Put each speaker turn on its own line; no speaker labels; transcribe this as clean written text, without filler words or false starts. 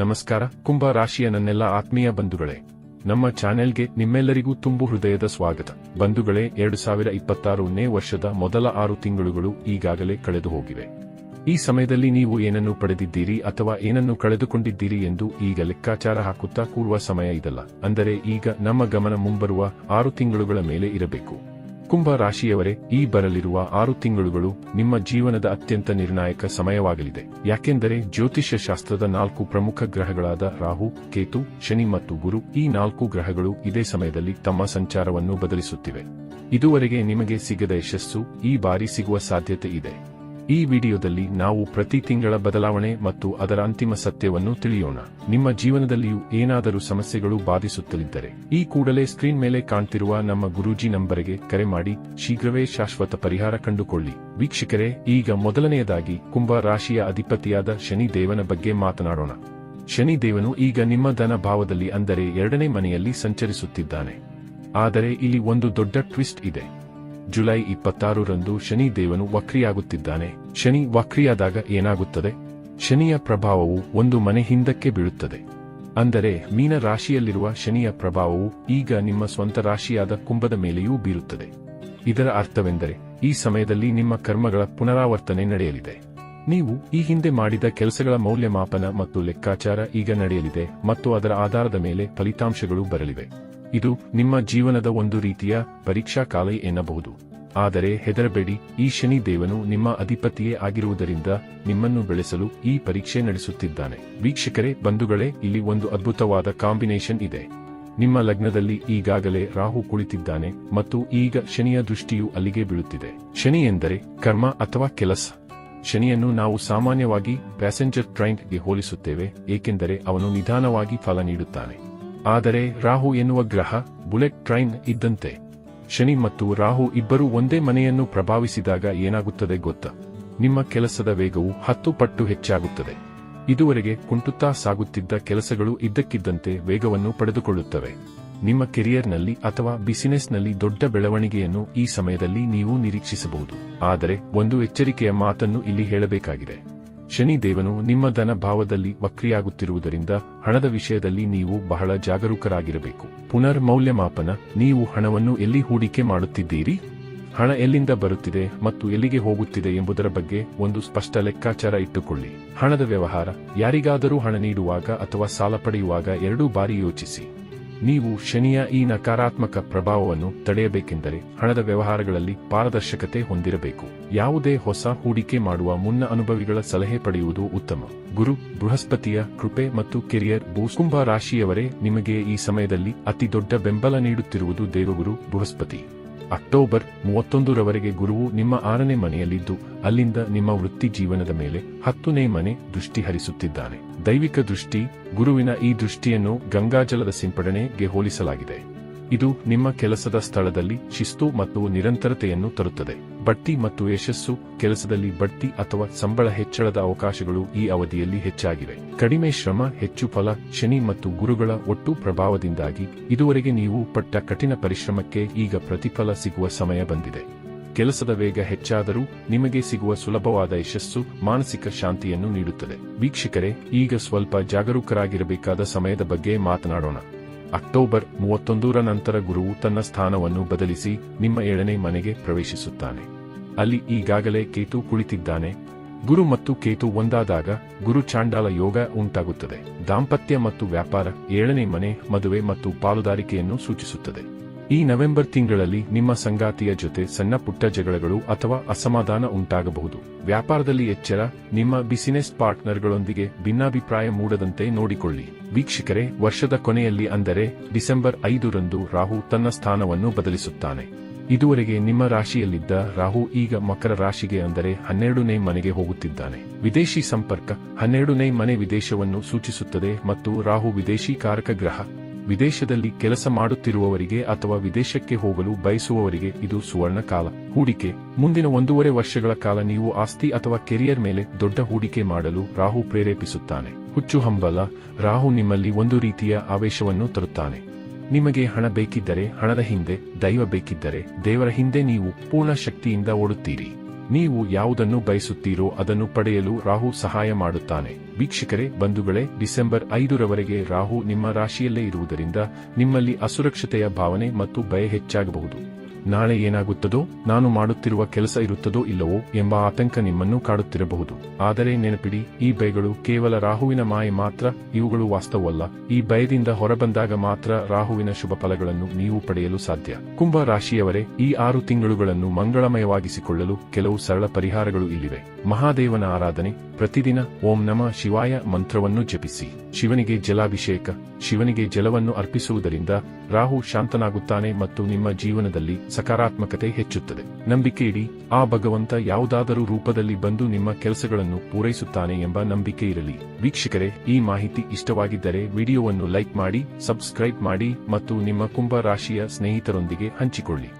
ನಮಸ್ಕಾರ ಕುಂಭ ರಾಶಿಯ ನನ್ನೆಲ್ಲ ಆತ್ಮೀಯ ಬಂಧುಗಳೇ, ನಮ್ಮ ಚಾನೆಲ್ಗೆ ನಿಮ್ಮೆಲ್ಲರಿಗೂ ತುಂಬು ಹೃದಯದ ಸ್ವಾಗತ. ಬಂಧುಗಳೇ, 2026ನೇ ವರ್ಷದ ಮೊದಲ 6 ತಿಂಗಳುಗಳು ಈಗಾಗಲೇ ಕಳೆದು ಹೋಗಿವೆ. ಈ ಸಮಯದಲ್ಲಿ ನೀವು ಏನನ್ನು ಪಡೆದಿದ್ದೀರಿ ಅಥವಾ ಏನನ್ನು ಕಳೆದುಕೊಂಡಿದ್ದೀರಿ ಎಂದು ಈಗ ಲೆಕ್ಕಾಚಾರ ಹಾಕುತ್ತಾ ಕೂರುವ ಸಮಯ ಇದಲ್ಲ. ಅಂದರೆ ಈಗ ನಮ್ಮ ಗಮನ ಮುಂಬರುವ 6 ತಿಂಗಳುಗಳ ಮೇಲೆ ಇರಬೇಕು. ಕುಂಭ ರಾಶಿಯವರೇ, ಈ ಬರಲಿರುವ 6 ತಿಂಗಳುಗಳು ನಿಮ್ಮ ಜೀವನದ ಅತ್ಯಂತ ನಿರ್ಣಾಯಕ ಸಮಯವಾಗಲಿದೆ. ಯಾಕೆಂದರೆ ಜ್ಯೋತಿಷ್ಯ ಶಾಸ್ತ್ರದ 4 ಪ್ರಮುಖ ಗ್ರಹಗಳಾದ ರಾಹು, ಕೇತು, ಶನಿ ಮತ್ತು ಗುರು, ಈ 4 ಗ್ರಹಗಳು ಇದೇ ಸಮಯದಲ್ಲಿ ತಮ್ಮ ಸಂಚಾರವನ್ನು ಬದಲಿಸುತ್ತಿವೆ. ಇದುವರೆಗೆ ನಿಮಗೆ ಸಿಗದ ಯಶಸ್ಸು ಈ ಬಾರಿ ಸಿಗುವ ಸಾಧ್ಯತೆ ಇದೆ. ಈ ವಿಡಿಯೋದಲ್ಲಿ ನಾವು ಪ್ರತಿ ತಿಂಗಳ ಬದಲಾವಣೆ ಮತ್ತು ಅದರ ಅಂತಿಮ ಸತ್ಯವನ್ನು ತಿಳಿಯೋಣ. ನಿಮ್ಮ ಜೀವನದಲ್ಲಿಯೂ ಏನಾದರೂ ಸಮಸ್ಯೆಗಳು ಬಾಧಿಸುತ್ತಲಿದ್ದರೆ ಈ ಕೂಡಲೇ ಸ್ಕ್ರೀನ್ ಮೇಲೆ ಕಾಣ್ತಿರುವ ನಮ್ಮ ಗುರೂಜಿ ನಂಬರಿಗೆ ಕರೆ ಮಾಡಿ ಶೀಘ್ರವೇ ಶಾಶ್ವತ ಪರಿಹಾರ ಕಂಡುಕೊಳ್ಳಿ. ವೀಕ್ಷಕರೇ, ಈಗ ಮೊದಲನೆಯದಾಗಿ ಕುಂಭ ರಾಶಿಯ ಅಧಿಪತಿಯಾದ ಶನಿ ದೇವನ ಬಗ್ಗೆ ಮಾತನಾಡೋಣ. ಶನಿ ದೇವನು ಈಗ ನಿಮ್ಮ ಧನ ಭಾವದಲ್ಲಿ, ಅಂದರೆ 2ನೇ ಮನೆಯಲ್ಲಿ ಸಂಚರಿಸುತ್ತಿದ್ದಾನೆ. ಆದರೆ ಇಲ್ಲಿ ಒಂದು ದೊಡ್ಡ ಟ್ವಿಸ್ಟ್ ಇದೆ. ಜುಲೈ 26ರಂದು ಶನಿ ದೇವನು ವಕ್ರಿಯಾಗುತ್ತಿದ್ದಾನೆ. ಶನಿ ವಕ್ರಿಯಾದಾಗ ಏನಾಗುತ್ತದೆ? ಶನಿಯ ಪ್ರಭಾವವು ಒಂದು ಮನೆ ಹಿಂದಕ್ಕೆ ಬೀಳುತ್ತದೆ. ಅಂದರೆ ಮೀನ ರಾಶಿಯಲ್ಲಿರುವ ಶನಿಯ ಪ್ರಭಾವವು ಈಗ ನಿಮ್ಮ ಸ್ವಂತ ರಾಶಿಯಾದ ಕುಂಭದ ಮೇಲೆಯೂ ಬೀರುತ್ತದೆ. ಇದರ ಅರ್ಥವೆಂದರೆ ಈ ಸಮಯದಲ್ಲಿ ನಿಮ್ಮ ಕರ್ಮಗಳ ಪುನರಾವರ್ತನೆ ನಡೆಯಲಿದೆ. ನೀವು ಈ ಹಿಂದೆ ಮಾಡಿದ ಕೆಲಸಗಳ ಮೌಲ್ಯಮಾಪನ ಮತ್ತು ಲೆಕ್ಕಾಚಾರ ಈಗ ನಡೆಯಲಿದೆ ಮತ್ತು ಅದರ ಆಧಾರದ ಮೇಲೆ ಫಲಿತಾಂಶಗಳು ಬರಲಿವೆ. ಇದು ನಿಮ್ಮ ಜೀವನದ ಒಂದು ರೀತಿಯ ಪರೀಕ್ಷಾ ಕಾಲ ಎನ್ನಬಹುದು. ಆದರೆ ಹೆದರಬೇಡಿ, ಈ ಶನಿ ದೇವನು ನಿಮ್ಮ ಅಧಿಪತಿಯೇ ಆಗಿರುವುದರಿಂದ ನಿಮ್ಮನ್ನು ಬೆಳೆಸಲು ಈ ಪರೀಕ್ಷೆ ನಡೆಸುತ್ತಿದ್ದಾನೆ. ವೀಕ್ಷಕರೇ, ಬಂಧುಗಳೇ, ಇಲ್ಲಿ ಒಂದು ಅದ್ಭುತವಾದ ಕಾಂಬಿನೇಷನ್ ಇದೆ. ನಿಮ್ಮ ಲಗ್ನದಲ್ಲಿ ಈಗಾಗಲೇ ರಾಹು ಕುಳಿತಿದ್ದಾನೆ ಮತ್ತು ಈಗ ಶನಿಯ ದೃಷ್ಟಿಯು ಅಲ್ಲಿಗೆ ಬೀಳುತ್ತಿದೆ. ಶನಿ ಎಂದರೆ ಕರ್ಮ ಅಥವಾ ಕೆಲಸ. ಶನಿಯನ್ನು ನಾವು ಸಾಮಾನ್ಯವಾಗಿ ಪ್ಯಾಸೆಂಜರ್ ಟ್ರೈನ್ಗೆ ಹೋಲಿಸುತ್ತೇವೆ, ಏಕೆಂದರೆ ಅವನು ನಿಧಾನವಾಗಿ ಫಲ ನೀಡುತ್ತಾನೆ. ಆದರೆ ರಾಹು ಎನ್ನುವ ಗ್ರಹ ಬುಲೆಟ್ ಟ್ರೈನ್ ಇದ್ದಂತೆ. ಶನಿ ಮತ್ತು ರಾಹು ಇಬ್ಬರೂ ಒಂದೇ ಮನೆಯನ್ನು ಪ್ರಭಾವಿಸಿದಾಗ ಏನಾಗುತ್ತದೆ ಗೊತ್ತಾ? ನಿಮ್ಮ ಕೆಲಸದ ವೇಗವು 10 ಪಟ್ಟು ಹೆಚ್ಚಾಗುತ್ತದೆ. ಇದುವರೆಗೆ ಕುಂಟುತ್ತಾ ಸಾಗುತ್ತಿದ್ದ ಕೆಲಸಗಳು ಇದ್ದಕ್ಕಿದ್ದಂತೆ ವೇಗವನ್ನು ಪಡೆದುಕೊಳ್ಳುತ್ತವೆ. ನಿಮ್ಮ ಕೆರಿಯರ್ನಲ್ಲಿ ಅಥವಾ ಬಿಸಿನೆಸ್ನಲ್ಲಿ ದೊಡ್ಡ ಬೆಳವಣಿಗೆಯನ್ನು ಈ ಸಮಯದಲ್ಲಿ ನೀವು ನಿರೀಕ್ಷಿಸಬಹುದು. ಆದರೆ ಒಂದು ಎಚ್ಚರಿಕೆಯ ಮಾತನ್ನು ಇಲ್ಲಿ ಹೇಳಬೇಕಾಗಿದೆ. ಶನಿ ದೇವನು ನಿಮ್ಮ ಧನ ಭಾವದಲ್ಲಿ ವಕ್ರಿಯಾಗುತ್ತಿರುವುದರಿಂದ ಹಣದ ವಿಷಯದಲ್ಲಿ ನೀವು ಬಹಳ ಜಾಗರೂಕರಾಗಿರಬೇಕು. ಪುನರ್ ಮೌಲ್ಯಮಾಪನ. ನೀವು ಹಣವನ್ನು ಎಲ್ಲಿ ಹೂಡಿಕೆ ಮಾಡುತ್ತಿದ್ದೀರಿ? ಹಣ ಎಲ್ಲಿಂದ ಬರುತ್ತಿದೆ ಮತ್ತು ಎಲ್ಲಿಗೆ ಹೋಗುತ್ತಿದೆ ಎಂಬುದರ ಬಗ್ಗೆ ಒಂದು ಸ್ಪಷ್ಟ ಲೆಕ್ಕಾಚಾರ ಇಟ್ಟುಕೊಳ್ಳಿ. ಹಣದ ವ್ಯವಹಾರ. ಯಾರಿಗಾದರೂ ಹಣ ನೀಡುವಾಗ ಅಥವಾ ಸಾಲ ಪಡೆಯುವಾಗ 2 ಬಾರಿ ಯೋಚಿಸಿ. ನೀವು ಶನಿಯ ಈ ನಕಾರಾತ್ಮಕ ಪ್ರಭಾವವನ್ನು ತಡೆಯಬೇಕೆಂದರೆ ಹಣದ ವ್ಯವಹಾರಗಳಲ್ಲಿ ಪಾರದರ್ಶಕತೆ ಹೊಂದಿರಬೇಕು. ಯಾವುದೇ ಹೊಸ ಹೂಡಿಕೆ ಮಾಡುವ ಮುನ್ನ ಅನುಭವಿಗಳ ಸಲಹೆ ಪಡೆಯುವುದು ಉತ್ತಮ. ಗುರು, ಬೃಹಸ್ಪತಿಯ ಕೃಪೆ ಮತ್ತು ಕೆರಿಯರ್ ಬೂಸ್ಟ್. ಕುಂಭ ರಾಶಿಯವರೇ, ನಿಮಗೆ ಈ ಸಮಯದಲ್ಲಿ ಅತಿ ದೊಡ್ಡ ಬೆಂಬಲ ನೀಡುತ್ತಿರುವುದು ದೇವಗುರು ಬೃಹಸ್ಪತಿ. ಅಕ್ಟೋಬರ್ 31ರವರೆಗೆ ಗುರುವು ನಿಮ್ಮ 6ನೇ ಮನೆಯಲ್ಲಿದ್ದು ಅಲ್ಲಿಂದ ನಿಮ್ಮ ವೃತ್ತಿ ಜೀವನದ ಮೇಲೆ 10ನೇ ಮನೆ ದೃಷ್ಟಿ ಹರಿಸುತ್ತಿದ್ದಾನೆ. ದೈವಿಕ ದೃಷ್ಟಿ. ಗುರುವಿನ ಈ ದೃಷ್ಟಿಯನ್ನು ಗಂಗಾಜಲದ ಸಿಂಪಡಣೆಗೆ ಹೋಲಿಸಲಾಗಿದೆ. ಇದು ನಿಮ್ಮ ಕೆಲಸದ ಸ್ಥಳದಲ್ಲಿ ಶಿಸ್ತು ಮತ್ತು ನಿರಂತರತೆಯನ್ನು ತರುತ್ತದೆ. ಬಡ್ತಿ ಮತ್ತು ಯಶಸ್ಸು. ಕೆಲಸದಲ್ಲಿ ಬಡ್ತಿ ಅಥವಾ ಸಂಬಳ ಹೆಚ್ಚಳದ ಅವಕಾಶಗಳು ಈ ಅವಧಿಯಲ್ಲಿ ಹೆಚ್ಚಾಗಿವೆ. ಕಡಿಮೆ ಶ್ರಮ, ಹೆಚ್ಚು ಫಲ. ಶನಿ ಮತ್ತು ಗುರುಗಳ ಒಟ್ಟು ಪ್ರಭಾವದಿಂದಾಗಿ ಇದುವರೆಗೆ ನೀವು ಪಟ್ಟ ಕಠಿಣ ಪರಿಶ್ರಮಕ್ಕೆ ಈಗ ಪ್ರತಿಫಲ ಸಿಗುವ ಸಮಯ ಬಂದಿದೆ. ಕೆಲಸದ ವೇಗ ಹೆಚ್ಚಾದರೂ ನಿಮಗೆ ಸಿಗುವ ಸುಲಭವಾದ ಯಶಸ್ಸು ಮಾನಸಿಕ ಶಾಂತಿಯನ್ನು ನೀಡುತ್ತದೆ. ವೀಕ್ಷಕರೇ, ಈಗ ಸ್ವಲ್ಪ ಜಾಗರೂಕರಾಗಿರಬೇಕಾದ ಸಮಯದ ಬಗ್ಗೆ ಮಾತನಾಡೋಣ. ಅಕ್ಟೋಬರ್ 31ರ ನಂತರ ಗುರುವು ತನ್ನ ಸ್ಥಾನವನ್ನು ಬದಲಿಸಿ ನಿಮ್ಮ 7ನೇ ಮನೆಗೆ ಪ್ರವೇಶಿಸುತ್ತಾನೆ. ಅಲ್ಲಿ ಈಗಾಗಲೇ ಕೇತು ಕುಳಿತಿದ್ದಾನೆ. ಗುರು ಮತ್ತು ಕೇತು ಒಂದಾದಾಗ ಗುರು ಚಾಂಡಾಲ ಯೋಗ ಉಂಟಾಗುತ್ತದೆ. ದಾಂಪತ್ಯ ಮತ್ತು ವ್ಯಾಪಾರ. 7ನೇ ಮನೆ ಮದುವೆ ಮತ್ತು ಪಾಲುದಾರಿಕೆಯನ್ನು ಸೂಚಿಸುತ್ತದೆ. ಈ ನವೆಂಬರ್ ತಿಂಗಳಲ್ಲಿ ನಿಮ್ಮ ಸಂಗಾತಿಯ ಜೊತೆ ಸಣ್ಣ ಪುಟ್ಟ ಜಗಳಗಳು ಅಥವಾ ಅಸಮಾಧಾನ ಉಂಟಾಗಬಹುದು. ವ್ಯಾಪಾರದಲ್ಲಿ ಎಚ್ಚರ. ನಿಮ್ಮ ಬಿಸಿನೆಸ್ ಪಾರ್ಟ್ನರ್ಗಳೊಂದಿಗೆ ಭಿನ್ನಾಭಿಪ್ರಾಯ ಮೂಡದಂತೆ ನೋಡಿಕೊಳ್ಳಿ. ವೀಕ್ಷಕರೇ, ವರ್ಷದ ಕೊನೆಯಲ್ಲಿ ಅಂದರೆ ಡಿಸೆಂಬರ್ 5ರಂದು ರಾಹು ತನ್ನ ಸ್ಥಾನವನ್ನು ಬದಲಿಸುತ್ತಾನೆ. ಇದುವರೆಗೆ ನಿಮ್ಮ ರಾಶಿಯಲ್ಲಿದ್ದ ರಾಹು ಈಗ ಮಕರ ರಾಶಿಗೆ, ಅಂದರೆ 12ನೇ ಮನೆಗೆ ಹೋಗುತ್ತಿದ್ದಾನೆ. ವಿದೇಶಿ ಸಂಪರ್ಕ. 12ನೇ ಮನೆ ವಿದೇಶವನ್ನು ಸೂಚಿಸುತ್ತದೆ ಮತ್ತು ರಾಹು ವಿದೇಶಿ ಕಾರಕ ಗ್ರಹ. ವಿದೇಶದಲ್ಲಿ ಕೆಲಸ ಮಾಡುತ್ತಿರುವವರಿಗೆ ಅಥವಾ ವಿದೇಶಕ್ಕೆ ಹೋಗಲು ಬಯಸುವವರಿಗೆ ಇದು ಸುವರ್ಣ ಕಾಲ. ಹೂಡಿಕೆ. ಮುಂದಿನ 1.5 ವರ್ಷಗಳ ಕಾಲ ನೀವು ಆಸ್ತಿ ಅಥವಾ ಕೆರಿಯರ್ ಮೇಲೆ ದೊಡ್ಡ ಹೂಡಿಕೆ ಮಾಡಲು ರಾಹು ಪ್ರೇರೇಪಿಸುತ್ತಾನೆ. ಹುಚ್ಚು ಹಂಬಲ. ರಾಹು ನಿಮ್ಮಲ್ಲಿ ಒಂದು ರೀತಿಯ ಆವೇಶವನ್ನು ತರುತ್ತಾನೆ. ನಿಮಗೆ ಹಣ ಬೇಕಿದ್ದರೆ ಹಣದ ಹಿಂದೆ, ದೈವ ಬೇಕಿದ್ದರೆ ದೇವರ ಹಿಂದೆ ನೀವು ಪೂರ್ಣ ಶಕ್ತಿಯಿಂದ ಓಡುತ್ತೀರಿ. ನೀವು ಯಾವುದನ್ನು ಬಯಸುತ್ತೀರೋ ಅದನ್ನು ಪಡೆಯಲು ರಾಹು ಸಹಾಯ ಮಾಡುತ್ತಾನೆ. ವೀಕ್ಷಕರೇ, ಬಂಧುಗಳೇ, ಡಿಸೆಂಬರ್ 5ರವರೆಗೆ ರಾಹು ನಿಮ್ಮ ರಾಶಿಯಲ್ಲೇ ಇರುವುದರಿಂದ ನಿಮ್ಮಲ್ಲಿ ಅಸುರಕ್ಷತೆಯ ಭಾವನೆ ಮತ್ತು ಭಯ ಹೆಚ್ಚಾಗಬಹುದು. ನಾಳೆ ಏನಾಗುತ್ತದೋ, ನಾನು ಮಾಡುತ್ತಿರುವ ಕೆಲಸ ಇರುತ್ತದೋ ಇಲ್ಲವೋ ಎಂಬ ಆತಂಕ ನಿಮ್ಮನ್ನು ಕಾಡುತ್ತಿರಬಹುದು. ಆದರೆ ನೆನಪಿಡಿ, ಈ ಭಯಗಳು ಕೇವಲ ರಾಹುವಿನ ಮಾಯೆ ಮಾತ್ರ, ಇವುಗಳು ವಾಸ್ತವವಲ್ಲ. ಈ ಭಯದಿಂದ ಹೊರಬಂದಾಗ ಮಾತ್ರ ರಾಹುವಿನ ಶುಭ ಫಲಗಳನ್ನು ನೀವು ಪಡೆಯಲು ಸಾಧ್ಯ. ಕುಂಭ ರಾಶಿಯವರೇ, ಈ 6 ತಿಂಗಳುಗಳನ್ನು ಮಂಗಳಮಯವಾಗಿಸಿಕೊಳ್ಳಲು ಕೆಲವು ಸರಳ ಪರಿಹಾರಗಳು ಇಲ್ಲಿವೆ. ಮಹಾದೇವನ ಆರಾಧನೆ. ಪ್ರತಿದಿನ ಓಂ ನಮಃ ಶಿವಾಯ ಮಂತ್ರವನ್ನು ಜಪಿಸಿ. ಶಿವನಿಗೆ ಜಲಾಭಿಷೇಕ. ಶಿವನಿಗೆ ಜಲವನ್ನು ಅರ್ಪಿಸುವುದರಿಂದ ರಾಹು ಶಾಂತನಾಗುತ್ತಾನೆ ಮತ್ತು ನಿಮ್ಮ ಜೀವನದಲ್ಲಿ ಸಕಾರಾತ್ಮಕತೆ ಹೆಚ್ಚುತ್ತದೆ. ನಂಬಿಕೆ ಇಡಿ, ಆ ಭಗವಂತ ಯಾವುದಾದರೂ ರೂಪದಲ್ಲಿ ಬಂದು ನಿಮ್ಮ ಕೆಲಸಗಳನ್ನು ಪೂರೈಸುತ್ತಾನೆ ಎಂಬ ನಂಬಿಕೆ ಇರಲಿ. ವೀಕ್ಷಕರೇ, ಈ ಮಾಹಿತಿ ಇಷ್ಟವಾಗಿದ್ದರೆ ವಿಡಿಯೋವನ್ನು ಲೈಕ್ ಮಾಡಿ, ಸಬ್ಸ್ಕ್ರೈಬ್ ಮಾಡಿ ಮತ್ತು ನಿಮ್ಮ ಕುಂಭ ರಾಶಿಯ ಸ್ನೇಹಿತರೊಂದಿಗೆ ಹಂಚಿಕೊಳ್ಳಿ.